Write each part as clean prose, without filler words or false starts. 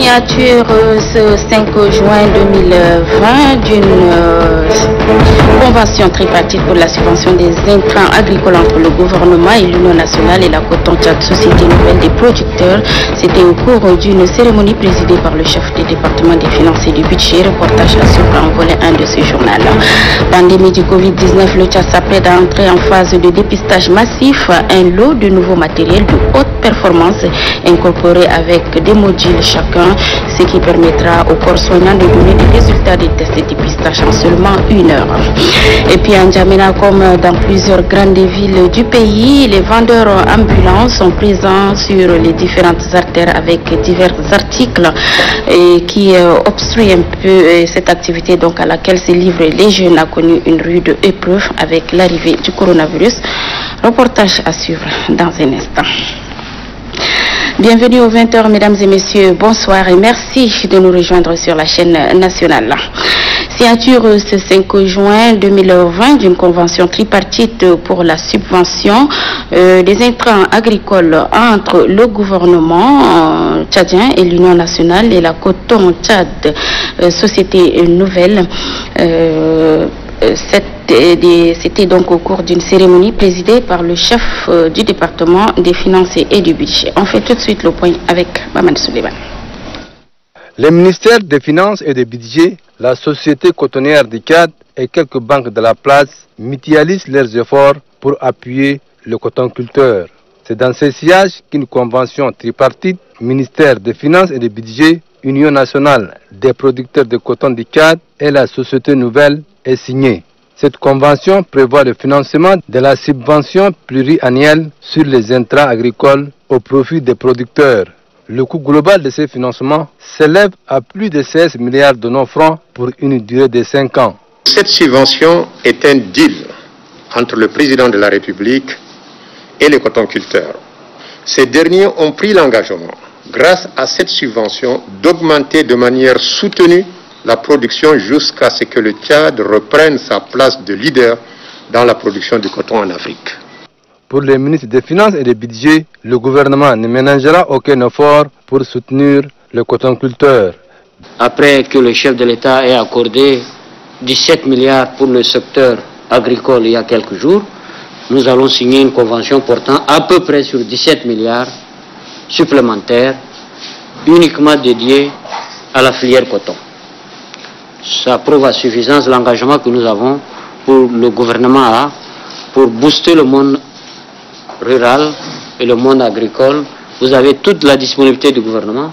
signature ce 5 juin 2020 d'une convention tripartite pour la subvention des intrants agricoles entre le gouvernement et l'Union nationale et la Coton Tchad, Société nouvelle des producteurs. C'était au cours d'une cérémonie présidée par le chef du département des finances et du budget. Reportage à suivre en volet 1 de ce journal. Pandémie du Covid-19, le Tchad s'apprête à entrer en phase de dépistage massif. Un lot de nouveaux matériels de haute performance incorporés avec des modules chacun, ce qui permettra au corps soignant de donner des résultats des tests de dépistage en seulement 1 heure. Et puis à N'Djamena, comme dans plusieurs grandes villes du pays, les vendeurs ambulants sont présents sur les différentes artères avec divers articles et qui obstruent un peu cette activité donc à laquelle se livrent les jeunes, a connu une rude épreuve avec l'arrivée du coronavirus. Reportage à suivre dans un instant. Bienvenue aux 20h, mesdames et messieurs, bonsoir et merci de nous rejoindre sur la chaîne nationale. Signature ce 5 juin 2020 d'une convention tripartite pour la subvention des intrants agricoles entre le gouvernement tchadien et l'Union nationale et la Coton Tchad, Société nouvelle. C'était donc au cours d'une cérémonie présidée par le chef du département des finances et du budget. On fait tout de suite le point avec Maman Souleymane. Le ministère des Finances et du Budget, la Société cotonnière du Tchad et quelques banques de la place mutualisent leurs efforts pour appuyer le cotonculteur. C'est dans ce sillage qu'une convention tripartite, ministère des Finances et du Budget, Union nationale des producteurs de coton du Tchad et la Société nouvelle est signée. Cette convention prévoit le financement de la subvention pluriannuelle sur les intrants agricoles au profit des producteurs. Le coût global de ces financements s'élève à plus de 16 milliards de nos francs pour une durée de 5 ans. Cette subvention est un deal entre le président de la République et les cotonculteurs. Ces derniers ont pris l'engagement, grâce à cette subvention, d'augmenter de manière soutenue la production jusqu'à ce que le Tchad reprenne sa place de leader dans la production du coton en Afrique. Pour les ministres des Finances et du Budget, le gouvernement ne ménagera aucun effort pour soutenir le cotonculteur. Après que le chef de l'État ait accordé 17 milliards pour le secteur agricole il y a quelques jours, nous allons signer une convention portant à peu près sur 17 milliards supplémentaires uniquement dédiés à la filière coton. Ça prouve à suffisance l'engagement que nous avons pour le gouvernement pour booster le monde rural et le monde agricole. Vous avez toute la disponibilité du gouvernement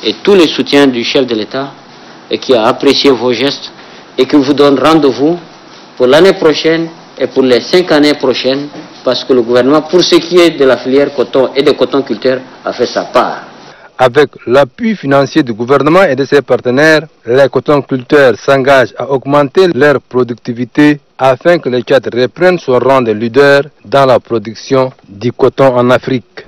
et tous les soutiens du chef de l'État et qui a apprécié vos gestes et qui vous donne rendez-vous pour l'année prochaine et pour les 5 années prochaines parce que le gouvernement, pour ce qui est de la filière coton et des cotonculteurs, a fait sa part. Avec l'appui financier du gouvernement et de ses partenaires, les cotonculteurs s'engagent à augmenter leur productivité afin que le Tchad reprenne son rang de leader dans la production du coton en Afrique.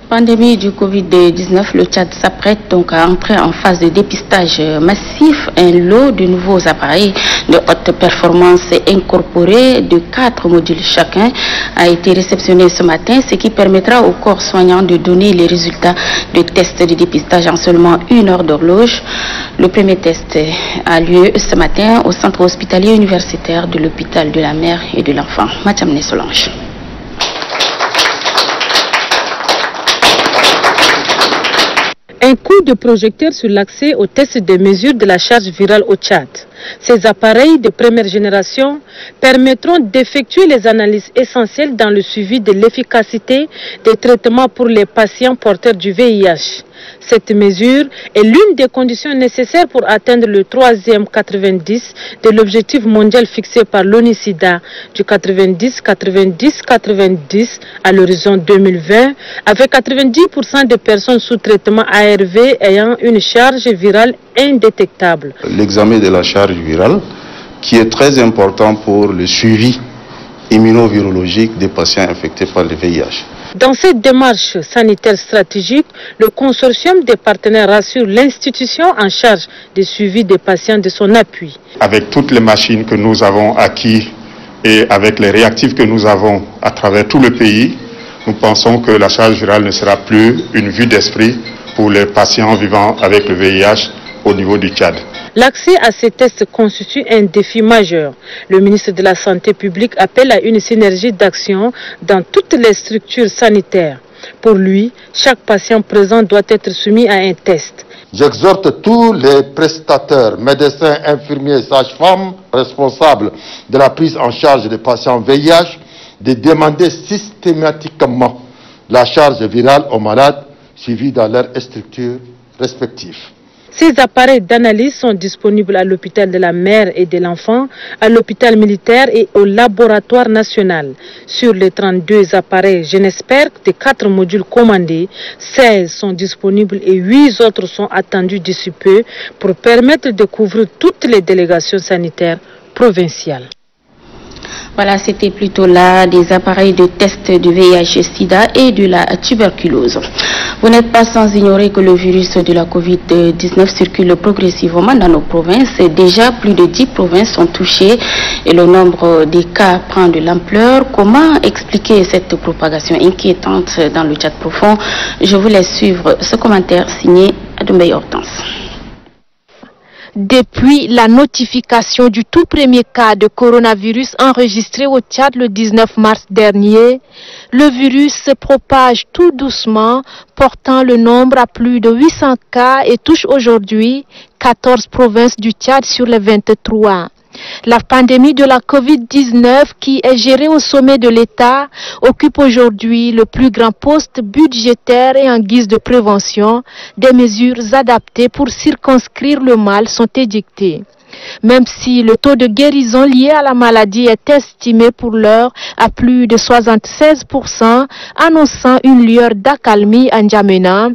Pandémie du Covid-19, le Tchad s'apprête donc à entrer en phase de dépistage massif. Un lot de nouveaux appareils de haute performance incorporés de 4 modules chacun a été réceptionné ce matin, ce qui permettra au corps soignant de donner les résultats de tests de dépistage en seulement 1 heure d'horloge. Le premier test a lieu ce matin au centre hospitalier universitaire de l'hôpital de la mère et de l'enfant. Mathiamne Solange. Un coup de projecteur sur l'accès aux tests de mesure de la charge virale au Tchad. Ces appareils de première génération permettront d'effectuer les analyses essentielles dans le suivi de l'efficacité des traitements pour les patients porteurs du VIH. Cette mesure est l'une des conditions nécessaires pour atteindre le 3e 90 de l'objectif mondial fixé par l'ONU-SIDA du 90-90-90 à l'horizon 2020, avec 90% de personnes sous traitement ARV ayant une charge virale indétectable. L'examen de la charge virale, qui est très important pour le suivi immunovirologique des patients infectés par le VIH. Dans cette démarche sanitaire stratégique, le consortium des partenaires rassure l'institution en charge du suivi des patients de son appui. Avec toutes les machines que nous avons acquises et avec les réactifs que nous avons à travers tout le pays, nous pensons que la charge virale ne sera plus une vue d'esprit pour les patients vivant avec le VIH au niveau du Tchad. L'accès à ces tests constitue un défi majeur. Le ministre de la Santé publique appelle à une synergie d'action dans toutes les structures sanitaires. Pour lui, chaque patient présent doit être soumis à un test. J'exhorte tous les prestataires, médecins, infirmiers, sages-femmes, responsables de la prise en charge des patients VIH, de demander systématiquement la charge virale aux malades suivis dans leurs structures respectives. Ces appareils d'analyse sont disponibles à l'hôpital de la mère et de l'enfant, à l'hôpital militaire et au laboratoire national. Sur les 32 appareils Genesperc, de 4 modules commandés, 16 sont disponibles et 8 autres sont attendus d'ici peu pour permettre de couvrir toutes les délégations sanitaires provinciales. Voilà, c'était plutôt là des appareils de test de VIH-Sida et de la tuberculose. Vous n'êtes pas sans ignorer que le virus de la Covid-19 circule progressivement dans nos provinces. Déjà, plus de 10 provinces sont touchées et le nombre des cas prend de l'ampleur. Comment expliquer cette propagation inquiétante dans le Tchad profond? Je vous laisse suivre ce commentaire signé Adoumbaye Hortense. Depuis la notification du tout premier cas de coronavirus enregistré au Tchad le 19 mars dernier, le virus se propage tout doucement, portant le nombre à plus de 800 cas et touche aujourd'hui 14 provinces du Tchad sur les 23. La pandémie de la Covid-19, qui est gérée au sommet de l'État, occupe aujourd'hui le plus grand poste budgétaire et en guise de prévention, des mesures adaptées pour circonscrire le mal sont édictées. Même si le taux de guérison lié à la maladie est estimé pour l'heure à plus de 76%, annonçant une lueur d'accalmie à N'Djamena,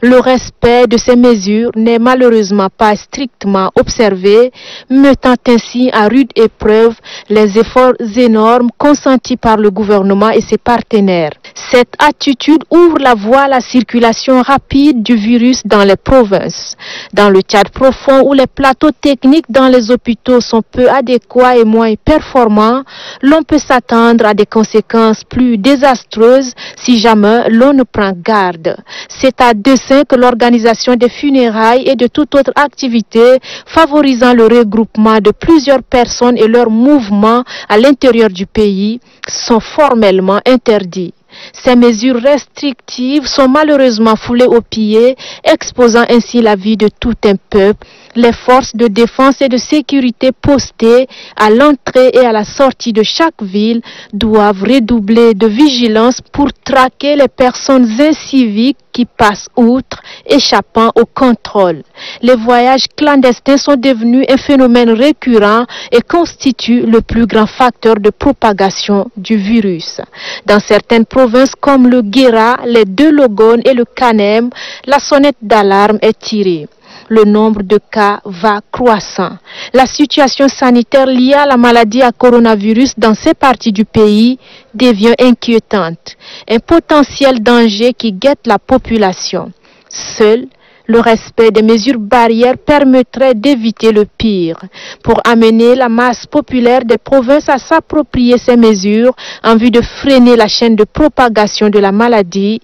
le respect de ces mesures n'est malheureusement pas strictement observé, mettant ainsi à rude épreuve les efforts énormes consentis par le gouvernement et ses partenaires. Cette attitude ouvre la voie à la circulation rapide du virus dans les provinces. Dans le Tchad profond, où les plateaux techniques dans les hôpitaux sont peu adéquats et moins performants, l'on peut s'attendre à des conséquences plus désastreuses si jamais l'on ne prend garde. C'est à dessein que l'organisation des funérailles et de toute autre activité favorisant le regroupement de plusieurs personnes et leurs mouvements à l'intérieur du pays sont formellement interdits. Ces mesures restrictives sont malheureusement foulées aux pieds, exposant ainsi la vie de tout un peuple. Les forces de défense et de sécurité postées à l'entrée et à la sortie de chaque ville doivent redoubler de vigilance pour traquer les personnes inciviques qui passent outre, échappant au contrôle. Les voyages clandestins sont devenus un phénomène récurrent et constituent le plus grand facteur de propagation du virus. Dans certaines provinces comme le Guéra, les deux Logones et le Kanem, la sonnette d'alarme est tirée. Le nombre de cas va croissant. La situation sanitaire liée à la maladie à coronavirus dans ces parties du pays devient inquiétante. Un potentiel danger qui guette la population. Seul le respect des mesures barrières permettrait d'éviter le pire. Pour amener la masse populaire des provinces à s'approprier ces mesures en vue de freiner la chaîne de propagation de la maladie,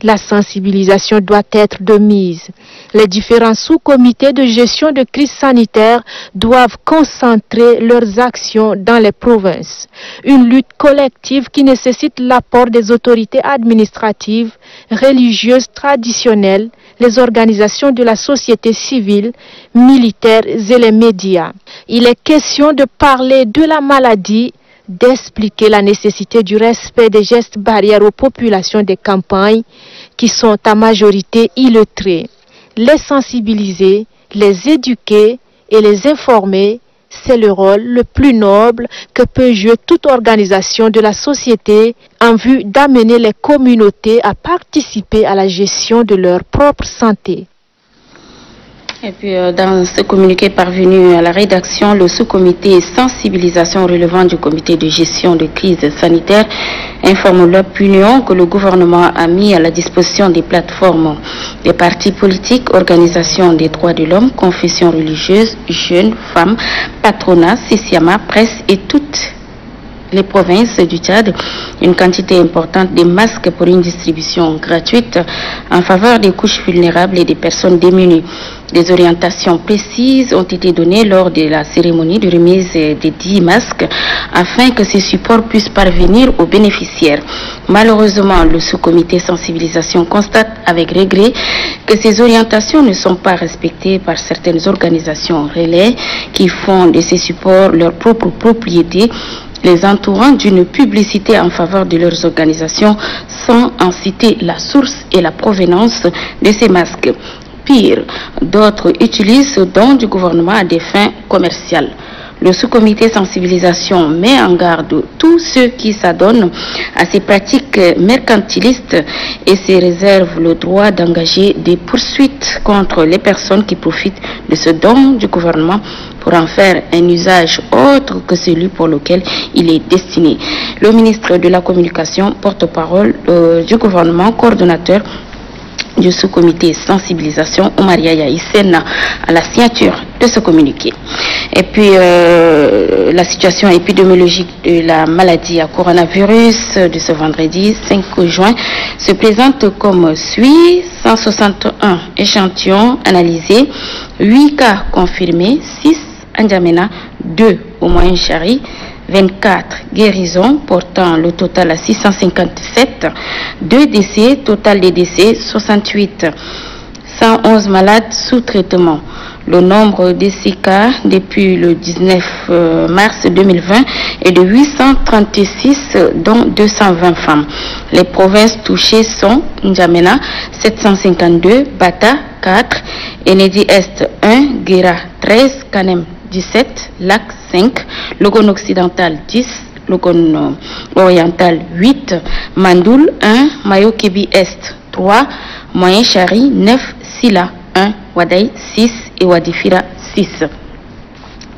la sensibilisation doit être de mise. Les différents sous-comités de gestion de crise sanitaire doivent concentrer leurs actions dans les provinces. Une lutte collective qui nécessite l'apport des autorités administratives, religieuses traditionnelles, les organisations de la société civile, militaires et les médias. Il est question de parler de la maladie, d'expliquer la nécessité du respect des gestes barrières aux populations des campagnes qui sont à majorité illettrées. Les sensibiliser, les éduquer et les informer, c'est le rôle le plus noble que peut jouer toute organisation de la société en vue d'amener les communautés à participer à la gestion de leur propre santé. Et puis, dans ce communiqué parvenu à la rédaction, le sous-comité sensibilisation relevant du comité de gestion de crise sanitaire informe l'opinion que le gouvernement a mis à la disposition des plateformes des partis politiques, organisations des droits de l'homme, confessions religieuses, jeunes, femmes, patronat, CCMA, presse et toutes les provinces du Tchad une quantité importante de masques pour une distribution gratuite en faveur des couches vulnérables et des personnes démunies. Des orientations précises ont été données lors de la cérémonie de remise des 10 masques afin que ces supports puissent parvenir aux bénéficiaires. Malheureusement, le sous-comité sensibilisation constate avec regret que ces orientations ne sont pas respectées par certaines organisations relais qui font de ces supports leur propre propriété, les entourant d'une publicité en faveur de leurs organisations sans en citer la source et la provenance de ces masques. Pire, d'autres utilisent ce don du gouvernement à des fins commerciales. Le sous-comité sensibilisation met en garde tous ceux qui s'adonnent à ces pratiques mercantilistes et se réserve le droit d'engager des poursuites contre les personnes qui profitent de ce don du gouvernement pour en faire un usage autre que celui pour lequel il est destiné. Le ministre de la Communication, porte-parole du gouvernement, coordonnateur du sous-comité sensibilisation, Oumar Yaya Hissène, à la signature de ce communiqué. Et puis, la situation épidémiologique de la maladie à coronavirus de ce vendredi 5 juin se présente comme suit. 161 échantillons analysés, 8 cas confirmés, 6 à N'Djamena, 2 au Moyen-Chari, 24 guérisons, portant le total à 657, 2 décès, total des décès 68, 111 malades sous traitement. Le nombre de ces cas depuis le 19 mars 2020 est de 836, dont 220 femmes. Les provinces touchées sont N'Djamena 752, Bata 4, Enedi Est 1, Guéra 13, Kanem 17, Lac 5, Logone Occidental 10, Logone Oriental 8, Mandoul 1, Mayo-Kébi Est 3, Moyen-Chari 9, Sila 1, Wadaï 6 et Wadifira 6.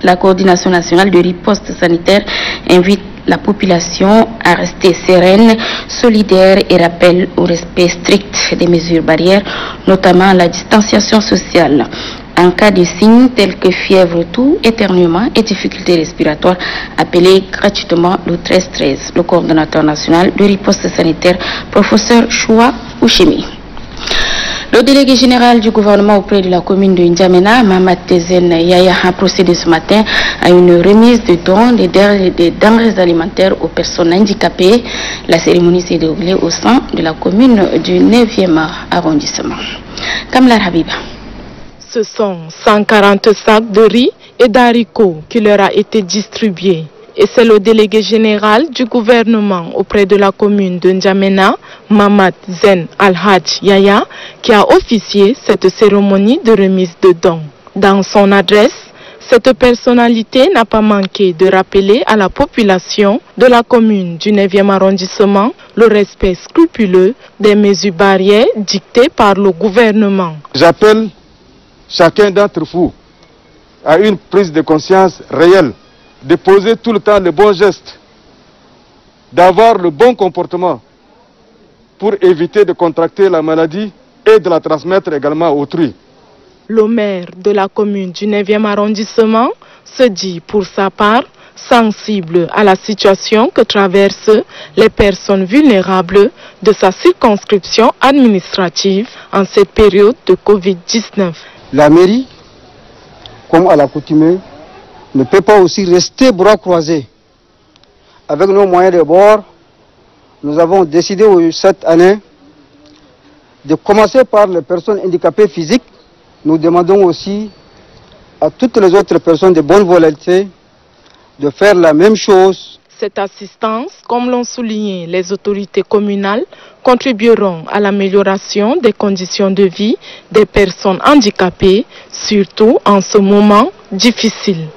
La coordination nationale de riposte sanitaire invite la population à rester sereine, solidaire et rappelle au respect strict des mesures barrières, notamment la distanciation sociale. En cas de signes tels que fièvre, toux, éternuement et difficultés respiratoires, appelez gratuitement le 1313. Le coordonnateur national de riposte sanitaire, professeur Choua Ouchemi. Le délégué général du gouvernement auprès de la commune de N'Djamena, Mamad Tezen Yaya, a procédé ce matin à une remise de dons des denrées alimentaires aux personnes handicapées. La cérémonie s'est déroulée au sein de la commune du 9e arrondissement. Kamla Habiba. Ce sont 140 sacs de riz et d'haricots qui leur a été distribués. Et c'est le délégué général du gouvernement auprès de la commune de N'Djamena, Mamad Zen Al-Hajj Yaya, qui a officié cette cérémonie de remise de dons. Dans son adresse, cette personnalité n'a pas manqué de rappeler à la population de la commune du 9e arrondissement le respect scrupuleux des mesures barrières dictées par le gouvernement. J'appelle chacun d'entre vous à une prise de conscience réelle, de poser tout le temps le bon geste, d'avoir le bon comportement pour éviter de contracter la maladie et de la transmettre également à autrui. Le maire de la commune du 9e arrondissement se dit pour sa part sensible à la situation que traversent les personnes vulnérables de sa circonscription administrative en cette période de Covid-19. La mairie, comme à l'accoutumée, ne peut pas aussi rester bras croisés. Avec nos moyens de bord, nous avons décidé cette année de commencer par les personnes handicapées physiques. Nous demandons aussi à toutes les autres personnes de bonne volonté de faire la même chose. Cette assistance, comme l'ont souligné les autorités communales, contribueront à l'amélioration des conditions de vie des personnes handicapées, surtout en ce moment difficile.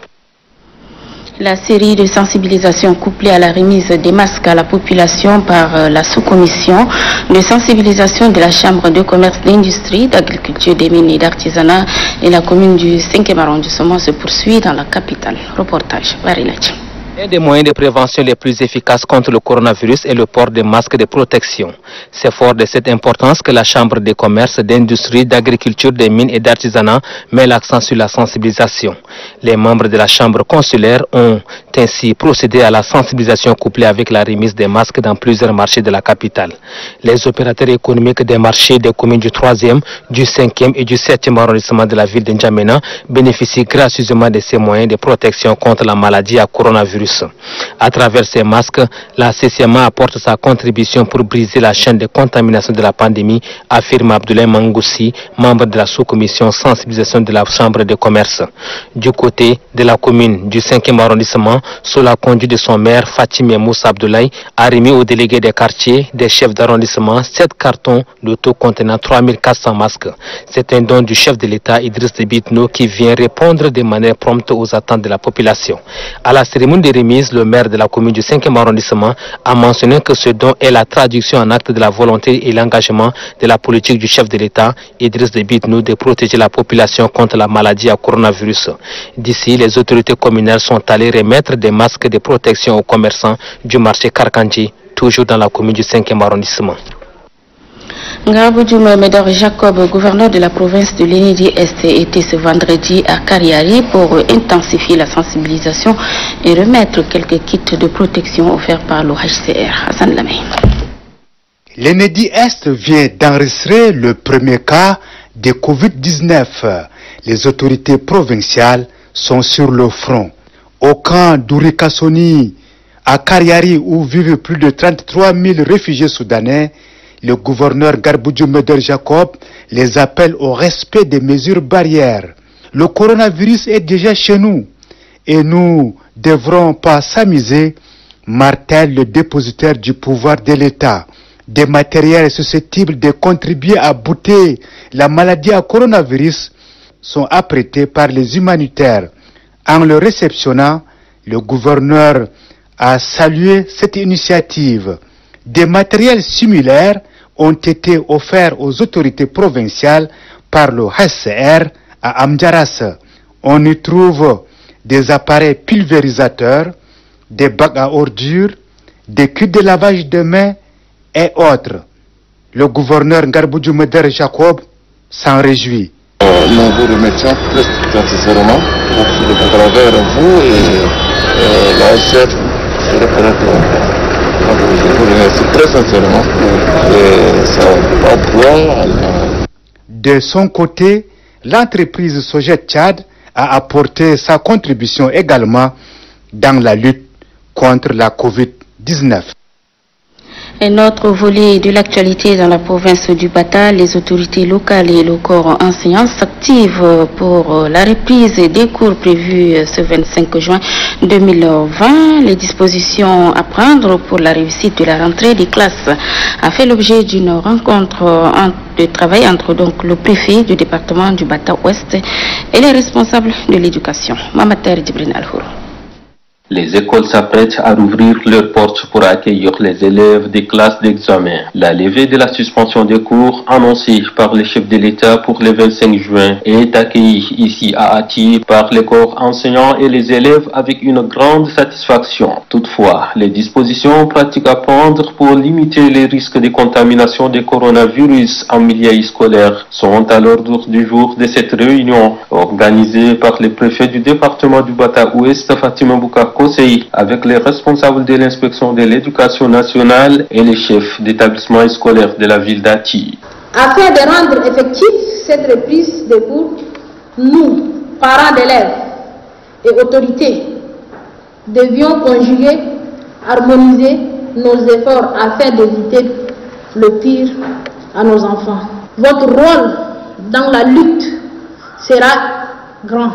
La série de sensibilisation couplée à la remise des masques à la population par la sous-commission de sensibilisation de la Chambre de commerce, d'industrie, d'agriculture, des mines et d'artisanat et la commune du 5e arrondissement se poursuit dans la capitale. Reportage Varilachi. Un des moyens de prévention les plus efficaces contre le coronavirus est le port des masques de protection. C'est fort de cette importance que la Chambre de commerce, d'industrie, d'agriculture, des mines et d'artisanat met l'accent sur la sensibilisation. Les membres de la Chambre consulaire ont ainsi procédé à la sensibilisation couplée avec la remise des masques dans plusieurs marchés de la capitale. Les opérateurs économiques des marchés des communes du 3e, du 5e et du 7e arrondissement de la ville de N'Djamena bénéficient gracieusement de ces moyens de protection contre la maladie à coronavirus. À travers ces masques, la CCMA apporte sa contribution pour briser la chaîne de contamination de la pandémie, affirme Abdoulaye Mangoussi, membre de la sous-commission sensibilisation de la Chambre de commerce. Du côté de la commune du 5e arrondissement, sous la conduite de son maire Fatime Moussa Abdoulaye, a remis aux délégués des quartiers, des chefs d'arrondissement, 7 cartons de tout contenant 3400 masques. C'est un don du chef de l'État Idriss Déby Itno qui vient répondre de manière prompte aux attentes de la population. À la cérémonie de remise, le maire de la commune du 5e arrondissement a mentionné que ce don est la traduction en acte de la volonté et l'engagement de la politique du chef de l'État Idriss Déby Itno de protéger la population contre la maladie à coronavirus. D'ici, les autorités communales sont allées remettre des masques de protection aux commerçants du marché Karkandji, toujours dans la commune du 5e arrondissement. Ngabou Médor Jacob, gouverneur de la province de l'Enedi-Est, était ce vendredi à Kariari pour intensifier la sensibilisation et remettre quelques kits de protection offerts par l'OHCR. Hassan Lamé. L'Enedi-Est vient d'enregistrer le premier cas de Covid-19. Les autorités provinciales sont sur le front. Au camp d'Ourikassoni, à Kariari, où vivent plus de 33 000 réfugiés soudanais, le gouverneur Ngabou Médor Jacob les appelle au respect des mesures barrières. Le coronavirus est déjà chez nous et nous ne devrons pas s'amuser, martèle le dépositaire du pouvoir de l'État. Des matériels susceptibles de contribuer à bouter la maladie à coronavirus sont apprêtés par les humanitaires. En le réceptionnant, le gouverneur a salué cette initiative. Des matériels similaires ont été offerts aux autorités provinciales par le HCR à Amdjaras. On y trouve des appareils pulvérisateurs, des bacs à ordures, des kits de lavage de mains et autres. Le gouverneur Ngabou Médor Jacob s'en réjouit. Nous vous remercions très sincèrement à travers vous et la chef. Je vous remercie très sincèrement et ça va bien. De son côté, l'entreprise Sojet Tchad a apporté sa contribution également dans la lutte contre la Covid-19. Un autre volet de l'actualité dans la province du Bata, les autorités locales et le corps enseignant s'activent pour la reprise des cours prévus ce 25 juin 2020. Les dispositions à prendre pour la réussite de la rentrée des classes a fait l'objet d'une rencontre de travail entre donc le préfet du département du Bata Ouest et les responsables de l'éducation. Mamater Djibril Alhour. Les écoles s'apprêtent à rouvrir leurs portes pour accueillir les élèves des classes d'examen. La levée de la suspension des cours annoncée par le chef de l'État pour le 25 juin est accueillie ici à Ati par les corps enseignants et les élèves avec une grande satisfaction. Toutefois, les dispositions pratiques à prendre pour limiter les risques de contamination de coronavirus en milieu scolaire sont à l'ordre du jour de cette réunion organisée par le préfet du département du Bata Ouest, Fatima Boukar Conseil, avec les responsables de l'inspection de l'éducation nationale et les chefs d'établissement scolaire de la ville d'Ati. Afin de rendre effective cette reprise des cours, nous, parents d'élèves et autorités, devions conjuguer, harmoniser nos efforts afin d'éviter le pire à nos enfants. Votre rôle dans la lutte sera grand.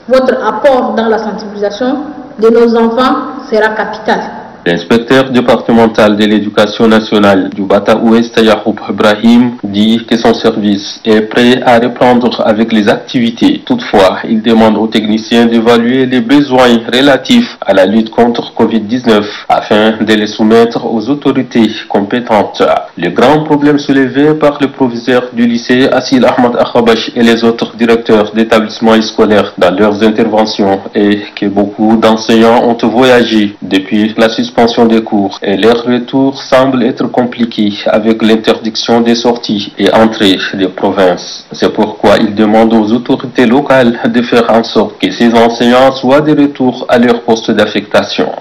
Votre apport dans la sensibilisation de nos enfants sera capital. L'inspecteur départemental de l'éducation nationale du Bata Ouest, Yahoub Ibrahim, dit que son service est prêt à reprendre avec les activités. Toutefois, il demande aux techniciens d'évaluer les besoins relatifs à la lutte contre Covid-19 afin de les soumettre aux autorités compétentes. Le grand problème soulevé par le proviseur du lycée Assil Ahmad Akhabash et les autres directeurs d'établissements scolaires dans leurs interventions est que beaucoup d'enseignants ont voyagé depuis la suspension suspension des cours et leur retour semble être compliqué avec l'interdiction des sorties et entrées des provinces. C'est pourquoi il demande aux autorités locales de faire en sorte que ces enseignants soient de retour à leur poste d'affectation.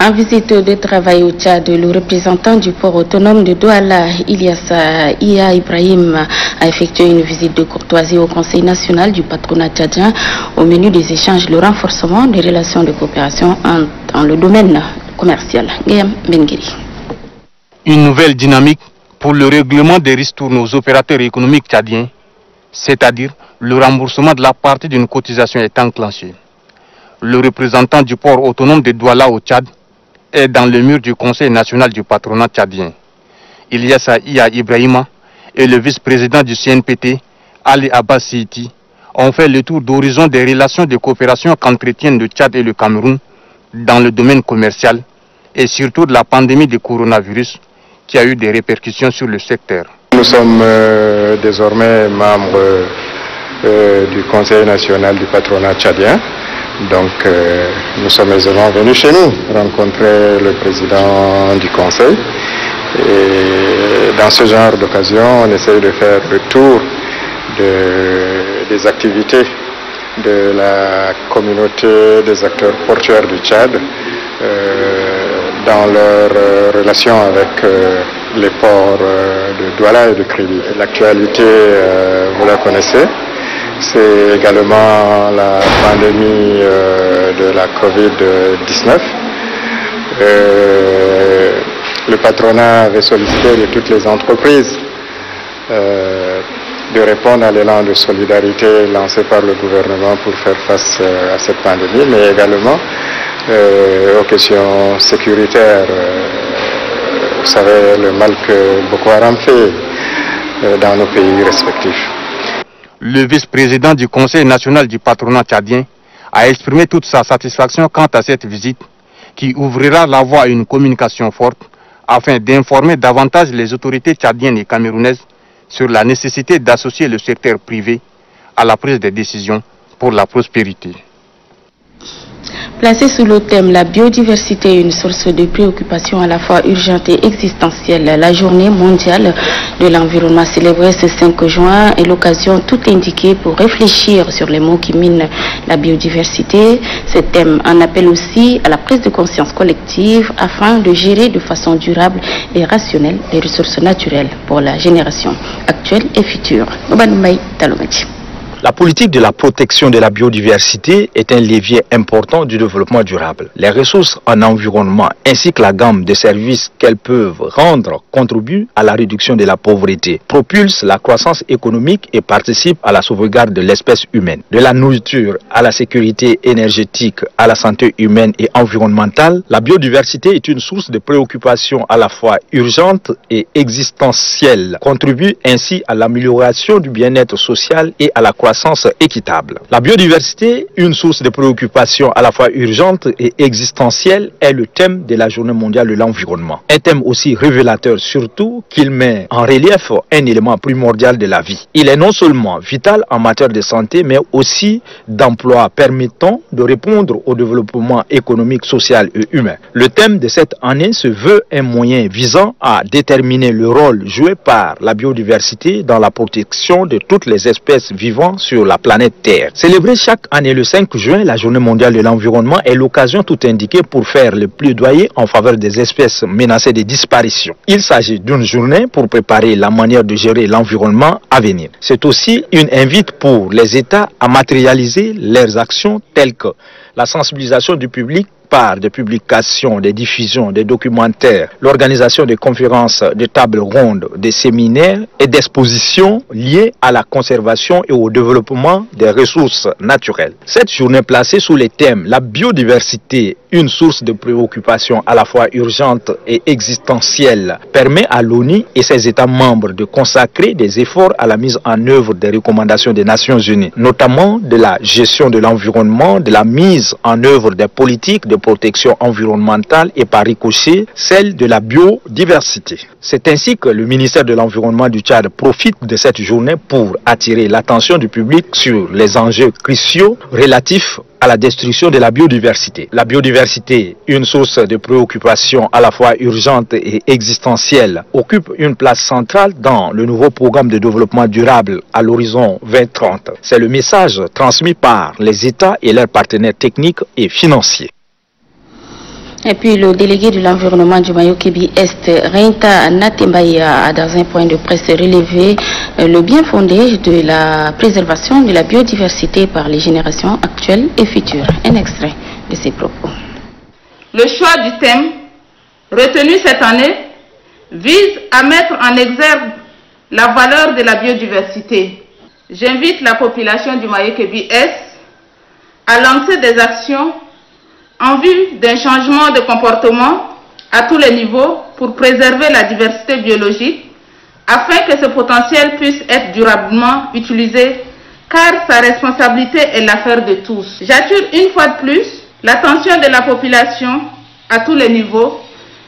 En visite de travail au Tchad, le représentant du port autonome de Douala, Ilyassa Iya Ibrahim, a effectué une visite de courtoisie au Conseil national du patronat tchadien. Au menu des échanges, le renforcement des relations de coopération dans le domaine commercial. Guillaume Benguiri. Une nouvelle dynamique pour le règlement des ristournes aux opérateurs économiques tchadiens, c'est-à-dire le remboursement de la partie d'une cotisation est enclenché. Le représentant du port autonome de Douala au Tchad est dans le mur du Conseil national du patronat tchadien. Ilyassa Iya Ibrahima et le vice-président du CNPT, Ali Abbas Siti, ont fait le tour d'horizon des relations de coopération qu'entretiennent le Tchad et le Cameroun dans le domaine commercial et surtout de la pandémie du coronavirus qui a eu des répercussions sur le secteur. Nous sommes désormais membres du Conseil national du patronat tchadien. Donc nous sommes aisément venus chez nous rencontrer le président du conseil et dans ce genre d'occasion on essaye de faire le tour des activités de la communauté des acteurs portuaires du Tchad dans leur relation avec les ports de Douala et de Kribi. L'actualité, vous la connaissez. C'est également la pandémie de la Covid-19. Le patronat avait sollicité de toutes les entreprises de répondre à l'élan de solidarité lancé par le gouvernement pour faire face à cette pandémie, mais également aux questions sécuritaires. Vous savez le mal que Boko Haram fait dans nos pays respectifs. Le vice-président du Conseil national du patronat tchadien a exprimé toute sa satisfaction quant à cette visite qui ouvrira la voie à une communication forte afin d'informer davantage les autorités tchadiennes et camerounaises sur la nécessité d'associer le secteur privé à la prise des décisions pour la prospérité. Placée sous le thème la biodiversité, une source de préoccupation à la fois urgente et existentielle, la journée mondiale de l'environnement célébrée ce 5 juin est l'occasion tout indiquée pour réfléchir sur les maux qui minent la biodiversité. Ce thème en appelle aussi à la prise de conscience collective afin de gérer de façon durable et rationnelle les ressources naturelles pour la génération actuelle et future. La politique de la protection de la biodiversité est un levier important du développement durable. Les ressources en environnement ainsi que la gamme de services qu'elles peuvent rendre contribuent à la réduction de la pauvreté, propulsent la croissance économique et participent à la sauvegarde de l'espèce humaine. De la nourriture à la sécurité énergétique, à la santé humaine et environnementale, la biodiversité est une source de préoccupation à la fois urgente et existentielle, contribue ainsi à l'amélioration du bien-être social et à la croissance équitable. La biodiversité, une source de préoccupation à la fois urgente et existentielle, est le thème de la Journée mondiale de l'environnement. Un thème aussi révélateur surtout qu'il met en relief un élément primordial de la vie. Il est non seulement vital en matière de santé, mais aussi d'emploi permettant de répondre au développement économique, social et humain. Le thème de cette année se veut un moyen visant à déterminer le rôle joué par la biodiversité dans la protection de toutes les espèces vivantes sur la planète Terre. Célébrer chaque année le 5 juin, la Journée mondiale de l'environnement est l'occasion tout indiquée pour faire le plaidoyer en faveur des espèces menacées de disparition. Il s'agit d'une journée pour préparer la manière de gérer l'environnement à venir. C'est aussi une invite pour les États à matérialiser leurs actions telles que la sensibilisation du public par des publications, des diffusions, des documentaires, l'organisation de conférences, de tables rondes, des séminaires et d'expositions liées à la conservation et au développement des ressources naturelles. Cette journée placée sous les thèmes la biodiversité, une source de préoccupation à la fois urgente et existentielle, permet à l'ONU et ses États membres de consacrer des efforts à la mise en œuvre des recommandations des Nations Unies, notamment de la gestion de l'environnement, de la mise en œuvre des politiques de protection environnementale et par ricochet celle de la biodiversité. C'est ainsi que le ministère de l'Environnement du Tchad profite de cette journée pour attirer l'attention du public sur les enjeux cruciaux relatifs à la destruction de la biodiversité. La biodiversité, une source de préoccupation à la fois urgente et existentielle, occupe une place centrale dans le nouveau programme de développement durable à l'horizon 2030. C'est le message transmis par les États et leurs partenaires techniques et financiers. Et puis le délégué de l'environnement du Mayo-Kébi Est, Reinta Natembaya, a dans un point de presse relevé le bien fondé de la préservation de la biodiversité par les générations actuelles et futures. Un extrait de ses propos. Le choix du thème retenu cette année vise à mettre en exergue la valeur de la biodiversité. J'invite la population du Mayo-Kébi Est à lancer des actions en vue d'un changement de comportement à tous les niveaux pour préserver la diversité biologique afin que ce potentiel puisse être durablement utilisé car sa responsabilité est l'affaire de tous. J'attire une fois de plus l'attention de la population à tous les niveaux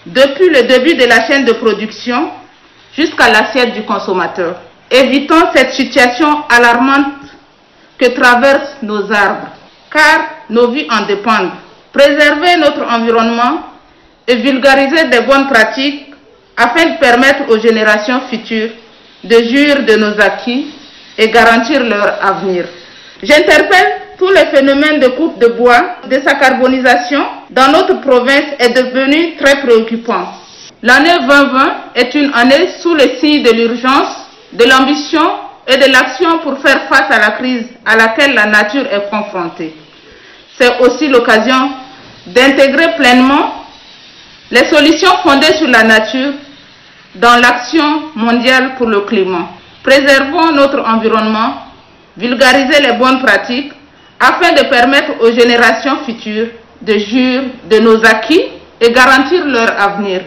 depuis le début de la chaîne de production jusqu'à l'assiette du consommateur. Évitons cette situation alarmante que traversent nos arbres car nos vies en dépendent. Préserver notre environnement et vulgariser des bonnes pratiques afin de permettre aux générations futures de jouir de nos acquis et garantir leur avenir. J'interpelle tous les phénomènes de coupe de bois, de sa carbonisation dans notre province est devenu très préoccupant. L'année 2020 est une année sous le signe de l'urgence, de l'ambition et de l'action pour faire face à la crise à laquelle la nature est confrontée. C'est aussi l'occasion d'intégrer pleinement les solutions fondées sur la nature dans l'action mondiale pour le climat. Préservons notre environnement, vulgariser les bonnes pratiques afin de permettre aux générations futures de jouir de nos acquis et garantir leur avenir.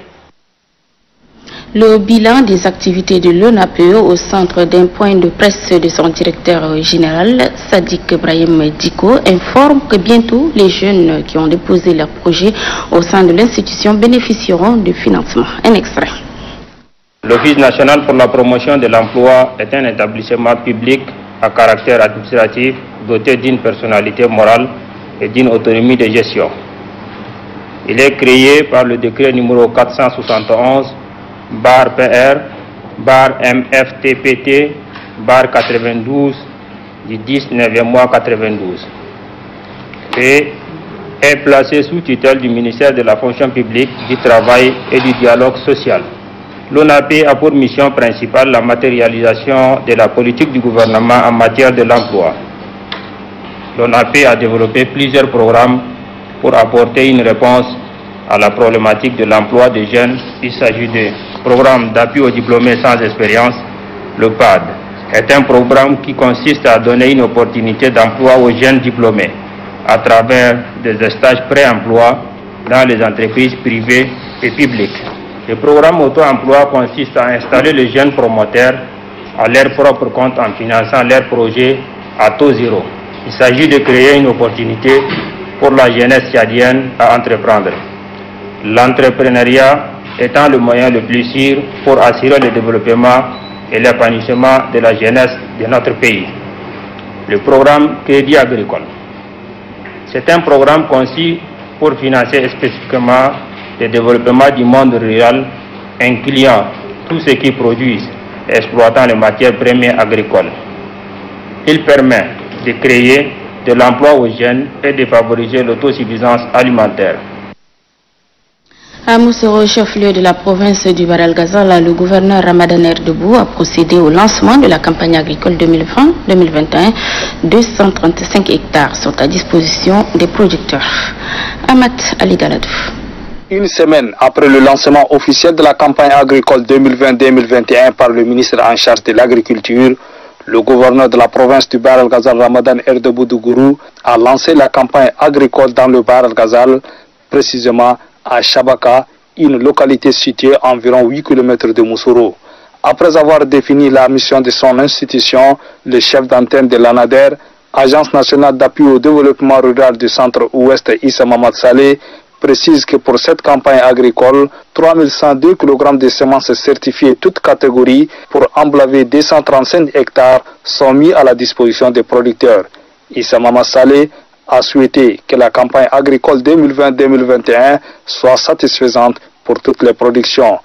Le bilan des activités de l'ONAPE au centre d'un point de presse de son directeur général, Sadik Ibrahim Diko, informe que bientôt les jeunes qui ont déposé leur projet au sein de l'institution bénéficieront du financement. Un extrait. L'Office national pour la promotion de l'emploi est un établissement public à caractère administratif doté d'une personnalité morale et d'une autonomie de gestion. Il est créé par le décret numéro 471 /PR /MFTPT /92 du 19e mois 92 et est placé sous tutelle du ministère de la fonction publique, du travail et du dialogue social. L'ONAPE a pour mission principale la matérialisation de la politique du gouvernement en matière de l'emploi. L'ONAPE a développé plusieurs programmes pour apporter une réponse à la problématique de l'emploi des jeunes. Il s'agit de programme d'appui aux diplômés sans expérience. Le PAD est un programme qui consiste à donner une opportunité d'emploi aux jeunes diplômés à travers des stages pré-emploi dans les entreprises privées et publiques. Le programme auto-emploi consiste à installer les jeunes promoteurs à leur propre compte en finançant leurs projets à taux zéro. Il s'agit de créer une opportunité pour la jeunesse tchadienne à entreprendre. L'entrepreneuriat étant le moyen le plus sûr pour assurer le développement et l'épanouissement de la jeunesse de notre pays. Le programme Crédit agricole. C'est un programme conçu pour financer spécifiquement le développement du monde rural, incluant tous ceux qui produisent et exploitant les matières premières agricoles. Il permet de créer de l'emploi aux jeunes et de favoriser l'autosuffisance alimentaire. À Moussoro, chef-lieu de la province du Baral-Ghazal, le gouverneur Ramadan Erdebou a procédé au lancement de la campagne agricole 2020-2021. 235 hectares sont à disposition des producteurs. Ahmad Ali Daladou. Une semaine après le lancement officiel de la campagne agricole 2020-2021 par le ministre en charge de l'agriculture, le gouverneur de la province du Baral-Ghazal, Ramadan Erdebou Dougourou, a lancé la campagne agricole dans le Baral-Ghazal, précisément à Chabaka, une localité située à environ 8 km de Moussoro. Après avoir défini la mission de son institution, le chef d'antenne de l'ANADER Agence nationale d'appui au développement rural du centre-ouest Issa Mamad Saleh, précise que pour cette campagne agricole, 3102 kg de semences certifiées toutes catégories pour emblaver 235 hectares sont mis à la disposition des producteurs. Issa Mamad Saleh a souhaité que la campagne agricole 2020-2021 soit satisfaisante pour toutes les productions.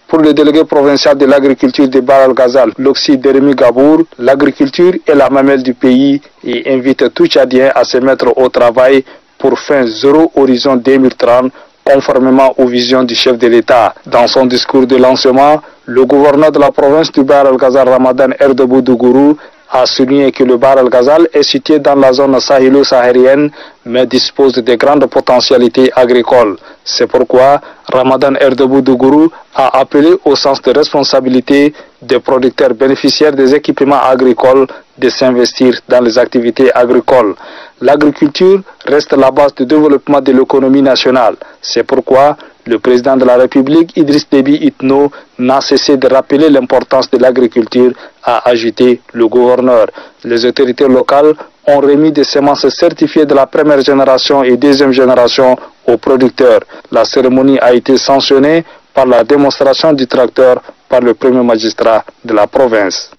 Pour le délégué provincial de l'agriculture de Bahr El Ghazal, l'Oxy Deremi Gabour, l'agriculture est la mamelle du pays et invite tout Tchadien à se mettre au travail pour fin zéro horizon 2030, conformément aux visions du chef de l'État. Dans son discours de lancement, le gouverneur de la province du Bahr El Ghazal, Ramadan Erdebou Dougourou, a souligné que le Bahr El Ghazal est situé dans la zone sahélo-saharienne, mais dispose de grandes potentialités agricoles. C'est pourquoi Ramadan Erdebou Dougourou a appelé au sens de responsabilité des producteurs bénéficiaires des équipements agricoles de s'investir dans les activités agricoles. L'agriculture reste la base du développement de l'économie nationale. C'est pourquoi le président de la République, Idriss Déby Itno, n'a cessé de rappeler l'importance de l'agriculture, a ajouté le gouverneur. Les autorités locales ont remis des semences certifiées de la première génération et deuxième génération aux producteurs. La cérémonie a été sanctionnée par la démonstration du tracteur par le premier magistrat de la province.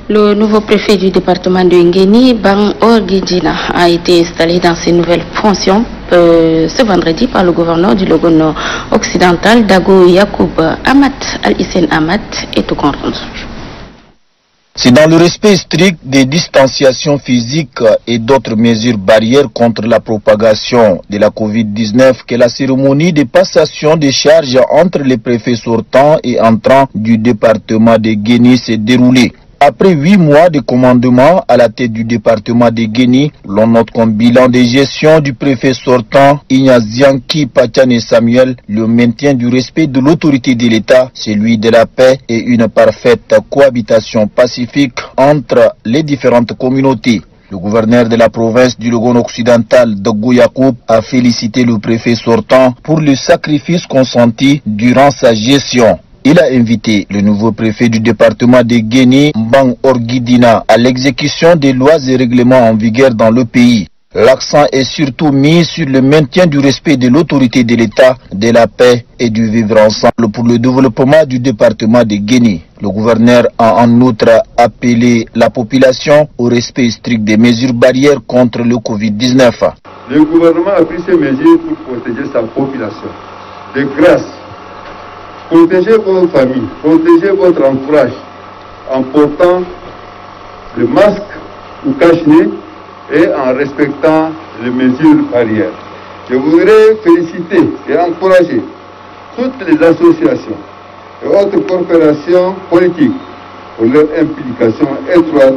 Le nouveau préfet du département de Nguéni, Bang Orguidina, a été installé dans ses nouvelles fonctions ce vendredi par le gouverneur du Logone occidental, Dago Yacoub Amat Al-Hissène Amat, est au compte rendu. C'est dans le respect strict des distanciations physiques et d'autres mesures barrières contre la propagation de la Covid-19 que la cérémonie de passation des charges entre les préfets sortants et entrants du département de Guéni s'est déroulée. Après 8 mois de commandement à la tête du département de Guéni, l'on note comme bilan de gestion du préfet sortant Ignazianki Pachane Samuel le maintien du respect de l'autorité de l'État, celui de la paix et une parfaite cohabitation pacifique entre les différentes communautés. Le gouverneur de la province du Logone occidental, Dago Yacoub, a félicité le préfet sortant pour le sacrifice consenti durant sa gestion. Il a invité le nouveau préfet du département de Guéni, Bang Orguidina, à l'exécution des lois et règlements en vigueur dans le pays. L'accent est surtout mis sur le maintien du respect de l'autorité de l'État, de la paix et du vivre ensemble pour le développement du département de Guéni. Le gouverneur a en outre appelé la population au respect strict des mesures barrières contre le Covid-19. Le gouvernement a pris ces mesures pour protéger sa population. De grâce, protégez votre famille, protégez votre entourage en portant le masque ou cache-nez et en respectant les mesures barrières. Je voudrais féliciter et encourager toutes les associations et autres corporations politiques pour leur implication étroite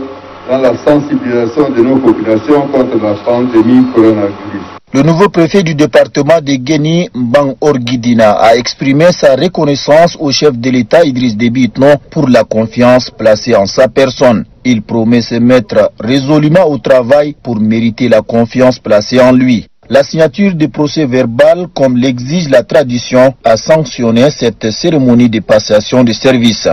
dans la sensibilisation de nos populations contre la pandémie coronavirus. Le nouveau préfet du département de Guéni, Bang Orguidina, a exprimé sa reconnaissance au chef de l'État Idriss Déby Itno pour la confiance placée en sa personne. Il promet se mettre résolument au travail pour mériter la confiance placée en lui. La signature du procès verbal, comme l'exige la tradition, a sanctionné cette cérémonie de passation de service.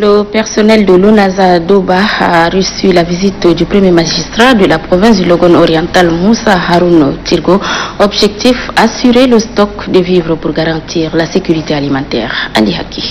Le personnel de l'ONASA Doba a reçu la visite du premier magistrat de la province du Logone oriental, Moussa Haroun Tirgo. Objectif, assurer le stock de vivres pour garantir la sécurité alimentaire. Ali Haki.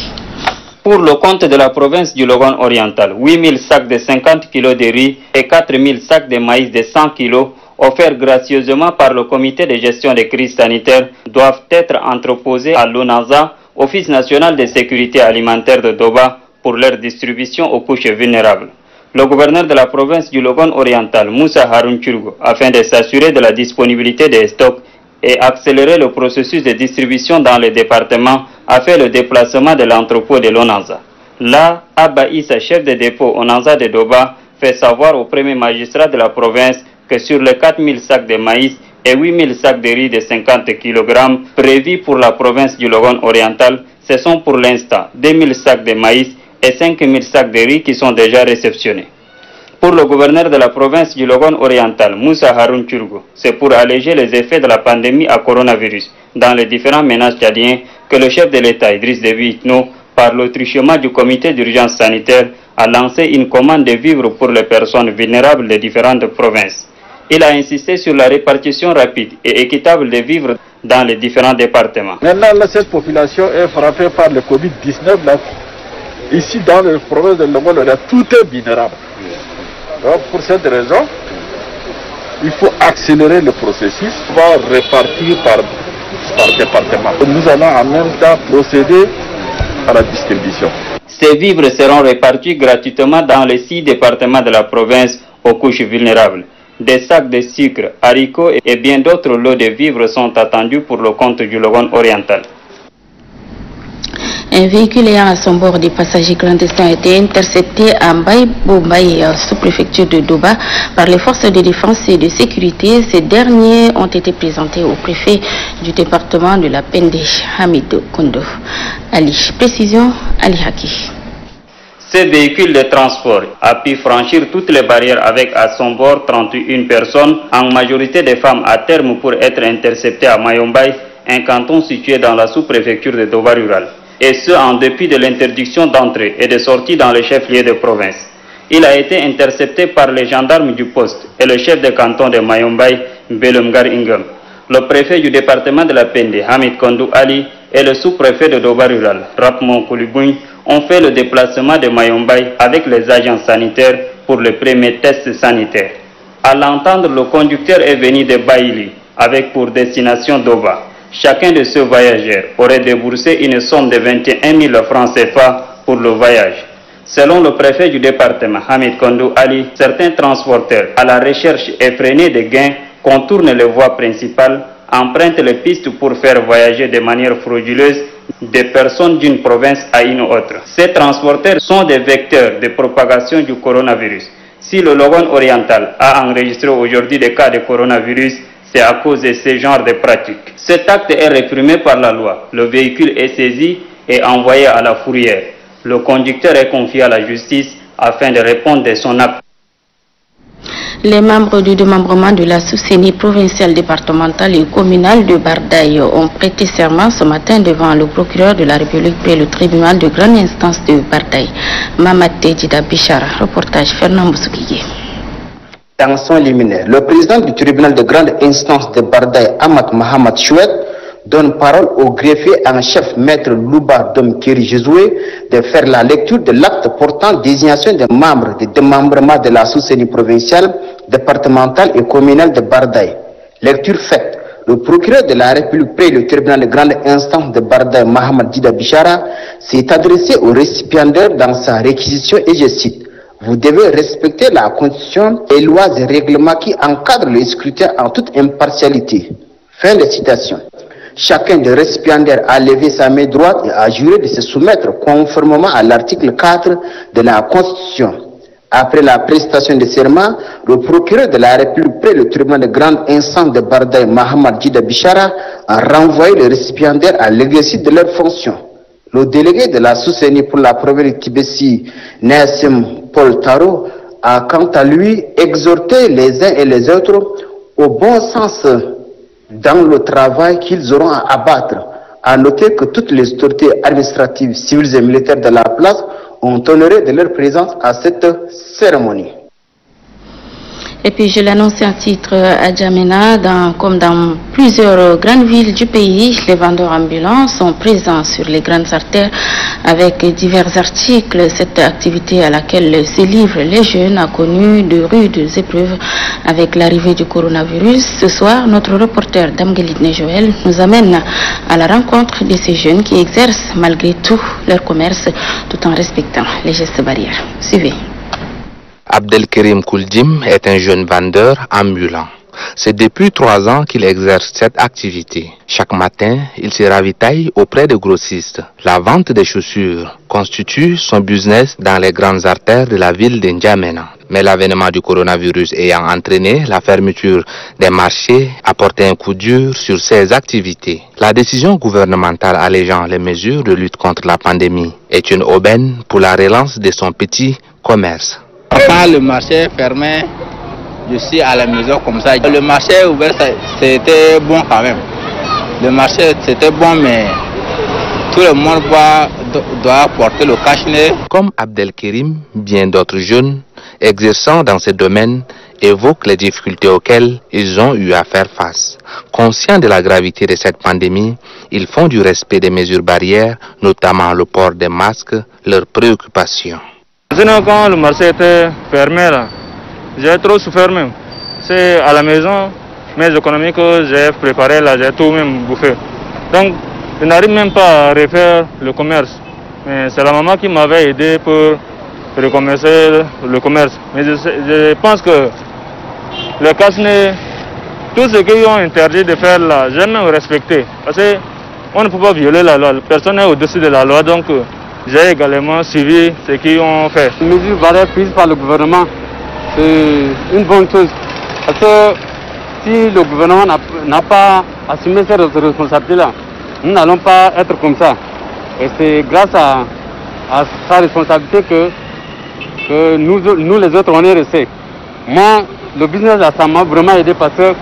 Pour le compte de la province du Logone oriental, 8000 sacs de 50 kg de riz et 4000 sacs de maïs de 100 kg offerts gracieusement par le comité de gestion des crises sanitaires doivent être entreposés à l'ONASA, Office national de sécurité alimentaire de Doba, pour leur distribution aux couches vulnérables. Le gouverneur de la province du Logone oriental, Moussa Haroun Tirgo, afin de s'assurer de la disponibilité des stocks et accélérer le processus de distribution dans le département, a fait le déplacement de l'entrepôt de l'ONASA. Là, Abba Issa, chef de dépôt ONASA de Doba, fait savoir au premier magistrat de la province que sur les 4000 sacs de maïs et 8000 sacs de riz de 50 kg prévus pour la province du Logone oriental, ce sont pour l'instant 2000 sacs de maïs et 5000 sacs de riz qui sont déjà réceptionnés. Pour le gouverneur de la province du Logone oriental, Moussa Haroun Turgo, c'est pour alléger les effets de la pandémie à coronavirus dans les différents ménages tchadiens que le chef de l'État, Idriss Déby Itno, par l'autrichement du comité d'urgence sanitaire, a lancé une commande de vivres pour les personnes vulnérables des différentes provinces. Il a insisté sur la répartition rapide et équitable des vivres dans les différents départements. Maintenant, là, cette population est frappée par le Covid-19. Ici, dans la province de Logone, tout est vulnérable. Donc, pour cette raison, il faut accélérer le processus, on va répartir par département. Nous allons en même temps procéder à la distribution. Ces vivres seront répartis gratuitement dans les 6 départements de la province aux couches vulnérables. Des sacs de sucre, haricots et bien d'autres lots de vivres sont attendus pour le compte du Logone oriental. Un véhicule ayant à son bord des passagers clandestins a été intercepté à Mbaye-Bombaye, sous-préfecture de Doba, par les forces de défense et de sécurité. Ces derniers ont été présentés au préfet du département de la Pende, Hamid Kondo. Ali, précision, Ali Haki. Ce véhicule de transport a pu franchir toutes les barrières avec à son bord 31 personnes, en majorité des femmes à terme pour être interceptées à Mayombaye, un canton situé dans la sous-préfecture de Doba rural. Et ce en dépit de l'interdiction d'entrée et de sortie dans le chef-lieu de province. Il a été intercepté par les gendarmes du poste et le chef de canton de Mayombaye, Belumgar Ingam. Le préfet du département de la Pende, Hamid Kondou Ali, et le sous-préfet de Doba rural, Rapmon Kouliboun, ont fait le déplacement de Mayombaye avec les agents sanitaires pour le premier test sanitaire. À l'entendre, le conducteur est venu de Baïli avec pour destination Doba. Chacun de ces voyageurs aurait déboursé une somme de 21 000 francs CFA pour le voyage. Selon le préfet du département, Hamid Kondou Ali, certains transporteurs, à la recherche effrénée de gains, contournent les voies principales, empruntent les pistes pour faire voyager de manière frauduleuse des personnes d'une province à une autre. Ces transporteurs sont des vecteurs de propagation du coronavirus. Si le Logone oriental a enregistré aujourd'hui des cas de coronavirus, c'est à cause de ce genre de pratiques. Cet acte est réprimé par la loi. Le véhicule est saisi et envoyé à la fourrière. Le conducteur est confié à la justice afin de répondre de son acte. Les membres du démembrement de la sous-CENI provinciale, départementale et communale de Bardaï ont prêté serment ce matin devant le procureur de la République près le tribunal de grande instance de Bardaï. Mamate Djida Bichara, reportage Fernand Boussoukigé. Dans son liminaire, le président du tribunal de grande instance de Bardaï, Ahmad Mohamed Chouet, donne parole au greffier en chef maître Louba Domkiri Jézoué de faire la lecture de l'acte portant désignation des membres du démembrement de la sous-CENI provinciale, départementale et communale de Bardaï. Lecture faite, le procureur de la République près le tribunal de grande instance de Bardaï, Mohamed Djida Bichara, s'est adressé au récipiendaire dans sa réquisition et je cite: vous devez respecter la Constitution et lois et règlements qui encadrent le scrutin en toute impartialité. Fin de citation. Chacun des récipiendaires a levé sa main droite et a juré de se soumettre conformément à l'article 4 de la Constitution. Après la prestation de serment, le procureur de la République près le tribunal de grande instance de Bardaï, Mohamed Djida Bichara, a renvoyé les récipiendaires à l'exercice de leurs fonctions. Le délégué de la sous-CENI pour la province de Tibessi, Nassim Paul Taro, a quant à lui exhorté les uns et les autres au bon sens dans le travail qu'ils auront à abattre. À noter que toutes les autorités administratives, civiles et militaires de la place ont honoré de leur présence à cette cérémonie. Et puis je l'annonce en titre à Djamena, comme dans plusieurs grandes villes du pays, les vendeurs ambulants sont présents sur les grandes artères avec divers articles. Cette activité à laquelle se livrent les jeunes a connu de rudes épreuves avec l'arrivée du coronavirus. Ce soir, notre reporter Damgelitne Joël nous amène à la rencontre de ces jeunes qui exercent malgré tout leur commerce tout en respectant les gestes barrières. Suivez. Abdelkerim Kouldim est un jeune vendeur ambulant. C'est depuis 3 ans qu'il exerce cette activité. Chaque matin, il se ravitaille auprès de grossistes. La vente des chaussures constitue son business dans les grandes artères de la ville de N'Djamena. Mais l'avènement du coronavirus ayant entraîné la fermeture des marchés a porté un coup dur sur ses activités. La décision gouvernementale allégeant les mesures de lutte contre la pandémie est une aubaine pour la relance de son petit commerce. Quand le marché est fermé, je suis à la maison comme ça. Le marché est ouvert, c'était bon quand même. Le marché c'était bon, mais tout le monde doit porter le cache-nez. Comme Abdelkerim, bien d'autres jeunes exerçant dans ce domaine évoquent les difficultés auxquelles ils ont eu à faire face. Conscients de la gravité de cette pandémie, ils font du respect des mesures barrières, notamment le port des masques, leur préoccupation. Sinon, quand le marché était fermé, j'ai trop souffert même. C'est à la maison, mes économies que j'ai préparées, j'ai tout même bouffé. Donc, je n'arrive même pas à refaire le commerce. Mais c'est la maman qui m'avait aidé pour recommencer le commerce. Mais je pense que le cache-nez, tout ce qu'ils ont interdit de faire là, j'ai même respecté. Parce qu'on ne peut pas violer la loi. Personne n'est au-dessus de la loi, donc j'ai également suivi ce qu'ils ont fait. Les mesures barrières prises par le gouvernement, c'est une bonne chose. Parce que si le gouvernement n'a pas assumé ces responsabilités-là, nous n'allons pas être comme ça. Et c'est grâce à sa responsabilité que nous les autres, on est restés. Moi, le business là, ça m'a vraiment aidé parce que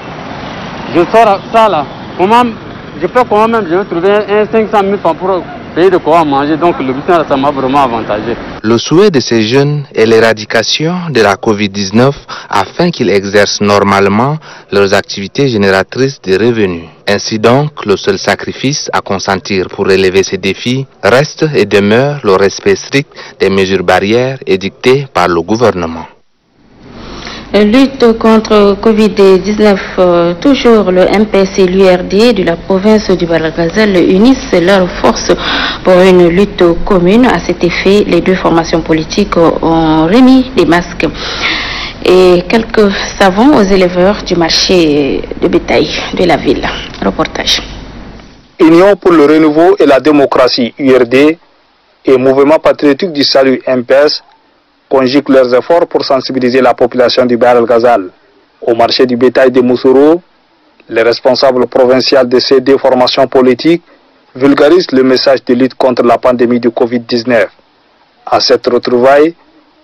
je sors ça là. Je vais trouver 500 000 francs pour payer de quoi manger. Donc le business là, ça m'a vraiment avantagé. Le souhait de ces jeunes est l'éradication de la Covid-19 afin qu'ils exercent normalement leurs activités génératrices de revenus. Ainsi donc, le seul sacrifice à consentir pour relever ces défis reste et demeure le respect strict des mesures barrières édictées par le gouvernement. Lutte contre Covid-19, toujours le MPS et l'URD de la province du Bahr-el-Ghazal unissent leurs forces pour une lutte commune. À cet effet, les deux formations politiques ont remis des masques et quelques savons aux éleveurs du marché de bétail de la ville. Reportage. Union pour le renouveau et la démocratie, URD, et Mouvement patriotique du salut, MPS, conjuguent leurs efforts pour sensibiliser la population du Bahr-el-Ghazal. Au marché du bétail de Moussoro, les responsables provinciaux de ces deux formations politiques vulgarisent le message de lutte contre la pandémie du Covid-19. À cette retrouvaille,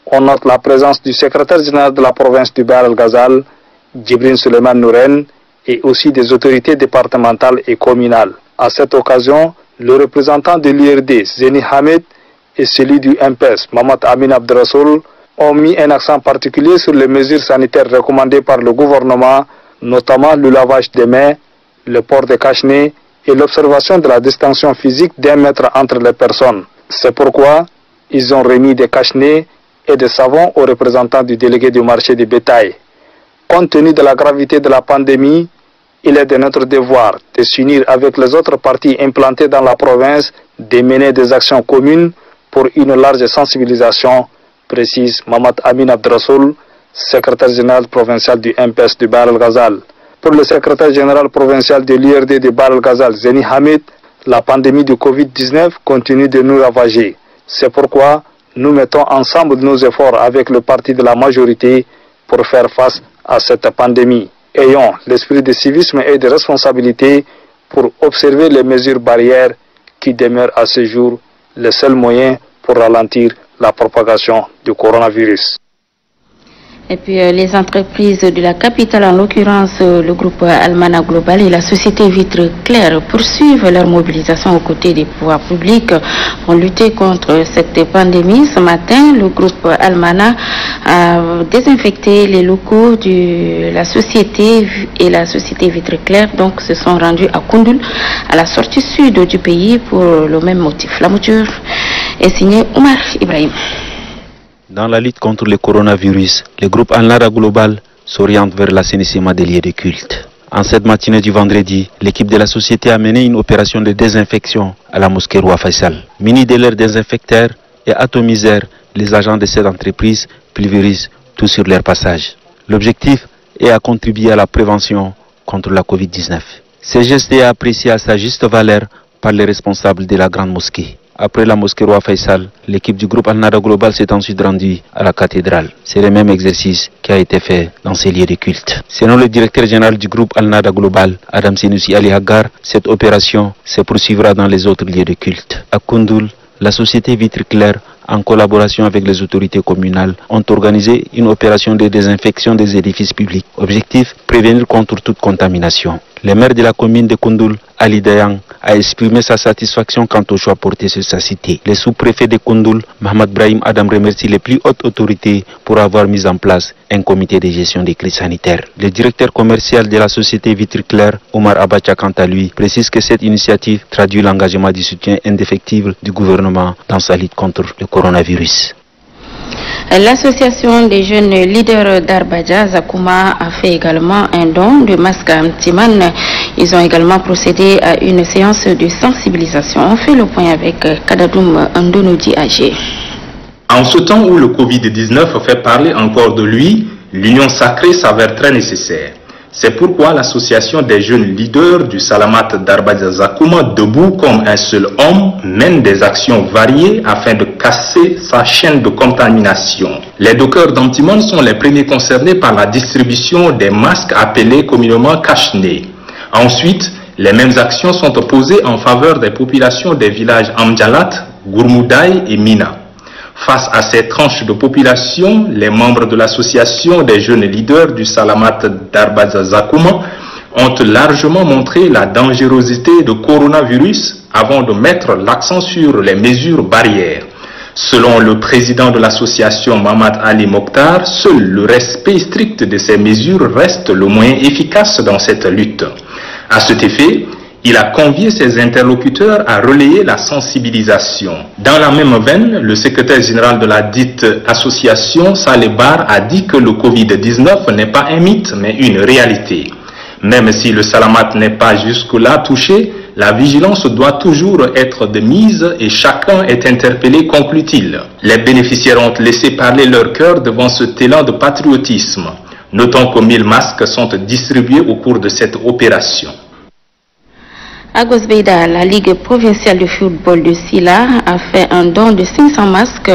on note la présence du secrétaire général de la province du Bahr-el-Ghazal, Djibril Suleiman Nouren, et aussi des autorités départementales et communales. À cette occasion, le représentant de l'URD, Zeni Hamed, et celui du MPS, Mamad Amin Abdrasoul, ont mis un accent particulier sur les mesures sanitaires recommandées par le gouvernement, notamment le lavage des mains, le port de cache-nez et l'observation de la distanciation physique d'1 mètre entre les personnes. C'est pourquoi ils ont remis des cache-nez et des savons aux représentants du délégué du marché du bétail. Compte tenu de la gravité de la pandémie, il est de notre devoir de s'unir avec les autres partis implantés dans la province, de mener des actions communes pour une large sensibilisation, précise Mamad Amin Abdrasoul, secrétaire général provincial du MPS du Bahr-el-Ghazal. Pour le secrétaire général provincial de l'URD de Bahr-el-Ghazal, Zeni Hamid, la pandémie du Covid-19 continue de nous ravager. C'est pourquoi nous mettons ensemble nos efforts avec le parti de la majorité pour faire face à cette pandémie. Ayons l'esprit de civisme et de responsabilité pour observer les mesures barrières qui demeurent à ce jour le seul moyen pour ralentir la propagation du coronavirus. Et puis les entreprises de la capitale, en l'occurrence le groupe Almana Global et la société Vitre Claire, poursuivent leur mobilisation aux côtés des pouvoirs publics pour lutter contre cette pandémie. Ce matin, le groupe Almana a désinfecté les locaux de la société et la société Vitre Claire donc se sont rendus à Koundoul, à la sortie sud du pays, pour le même motif. La mouture est signée Omar Ibrahim. Dans la lutte contre le coronavirus, le groupe Al-Nara Global s'oriente vers l'assainissement des lieux de culte. En cette matinée du vendredi, l'équipe de la société a mené une opération de désinfection à la mosquée Roi Faisal. Munis de leurs désinfecteurs et atomiseurs, les agents de cette entreprise pulvérisent tout sur leur passage. L'objectif est à contribuer à la prévention contre la Covid-19. Ce geste est apprécié à sa juste valeur par les responsables de la grande mosquée. Après la mosquée Roi Faisal, l'équipe du groupe Al-Nara Global s'est ensuite rendue à la cathédrale. C'est le même exercice qui a été fait dans ces lieux de culte. Selon le directeur général du groupe Al-Nara Global, Adam Sinoussi Ali Hagar, cette opération se poursuivra dans les autres lieux de culte. À Koundoul, la société Vitre Claire en collaboration avec les autorités communales, ont organisé une opération de désinfection des édifices publics. Objectif, prévenir contre toute contamination. Le maire de la commune de Koundoul, Ali Dayang, a exprimé sa satisfaction quant au choix porté sur sa cité. Le sous-préfet de Koundoul, Mohamed Brahim Adam, remercie les plus hautes autorités pour avoir mis en place un comité de gestion des crises sanitaires. Le directeur commercial de la société Vitry Clair, Omar Abacha, quant à lui, précise que cette initiative traduit l'engagement du soutien indéfectible du gouvernement dans sa lutte contre le coronavirus. L'association des jeunes leaders d'Arbadja, Zakouma, a fait également un don de masques à Mtiman. Ils ont également procédé à une séance de sensibilisation. On fait le point avec Kadadoum Ndonoudi Agé. En ce temps où le Covid-19 fait parler encore de lui, l'union sacrée s'avère très nécessaire. C'est pourquoi l'association des jeunes leaders du Salamat d'Arbadja Zakouma, debout comme un seul homme, mène des actions variées afin de casser sa chaîne de contamination. Les dockers d'Amtimon sont les premiers concernés par la distribution des masques appelés communément cache-nez. Ensuite, les mêmes actions sont posées en faveur des populations des villages Amdjalat, Gourmoudaï et Mina. Face à ces tranches de population, les membres de l'association des jeunes leaders du Salamat d'Arbadja Zakouma ont largement montré la dangerosité du coronavirus avant de mettre l'accent sur les mesures barrières. Selon le président de l'association Mamad Ali Mokhtar, seul le respect strict de ces mesures reste le moyen efficace dans cette lutte. À cet effet, il a convié ses interlocuteurs à relayer la sensibilisation. Dans la même veine, le secrétaire général de la dite association, Saleh Bar, a dit que le Covid-19 n'est pas un mythe, mais une réalité. Même si le Salamat n'est pas jusque-là touché, la vigilance doit toujours être de mise et chacun est interpellé, conclut-il. Les bénéficiaires ont laissé parler leur cœur devant ce talent de patriotisme. Notons que 1000 masques sont distribués au cours de cette opération. À Gosbeida, la Ligue provinciale de football de Silla a fait un don de 500 masques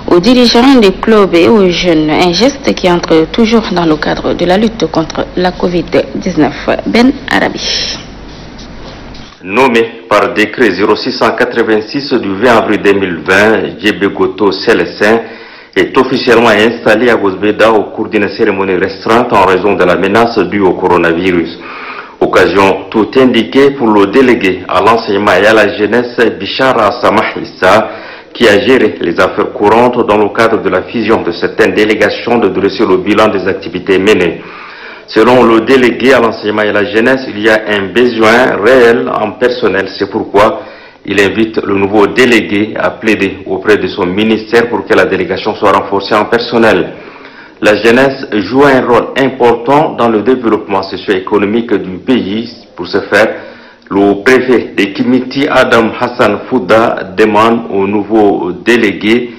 aux dirigeants des clubs et aux jeunes. Un geste qui entre toujours dans le cadre de la lutte contre la Covid-19. Ben Arabi. Nommé par décret 0686 du 20 avril 2020, Djébegoto Célestin est officiellement installé à Gosbeida au cours d'une cérémonie restreinte en raison de la menace due au coronavirus. Occasion tout indiquée pour le délégué à l'enseignement et à la jeunesse Bichara Samah Issa, qui a géré les affaires courantes dans le cadre de la fusion de certaines délégations de dresser le bilan des activités menées. Selon le délégué à l'enseignement et à la jeunesse, il y a un besoin réel en personnel. C'est pourquoi il invite le nouveau délégué à plaider auprès de son ministère pour que la délégation soit renforcée en personnel. La jeunesse joue un rôle important dans le développement socio-économique du pays. Pour ce faire, le préfet de Kimiti, Adam Hassan Fouda, demande au nouveau délégué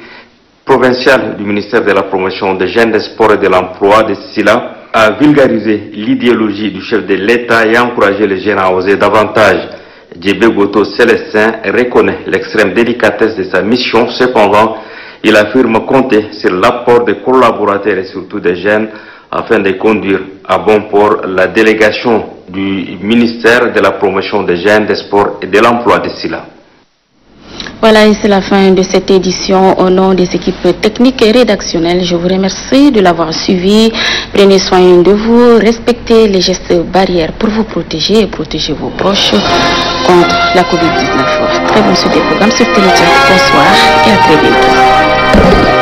provincial du ministère de la promotion des jeunes, des sports et de l'emploi de Silla à vulgariser l'idéologie du chef de l'État et encourager les jeunes à oser davantage. Djébegoto Célestin reconnaît l'extrême délicatesse de sa mission. Cependant, il affirme compter sur l'apport des collaborateurs et surtout des jeunes afin de conduire à bon port la délégation du ministère de la promotion des jeunes, des sports et de l'emploi de Silla. Voilà, et c'est la fin de cette édition. Au nom des équipes techniques et rédactionnelles, je vous remercie de l'avoir suivi. Prenez soin de vous, respectez les gestes barrières pour vous protéger et protéger vos proches contre la Covid-19. Très bonne suite des programmes sur Téléchat. Bonsoir et à très bientôt.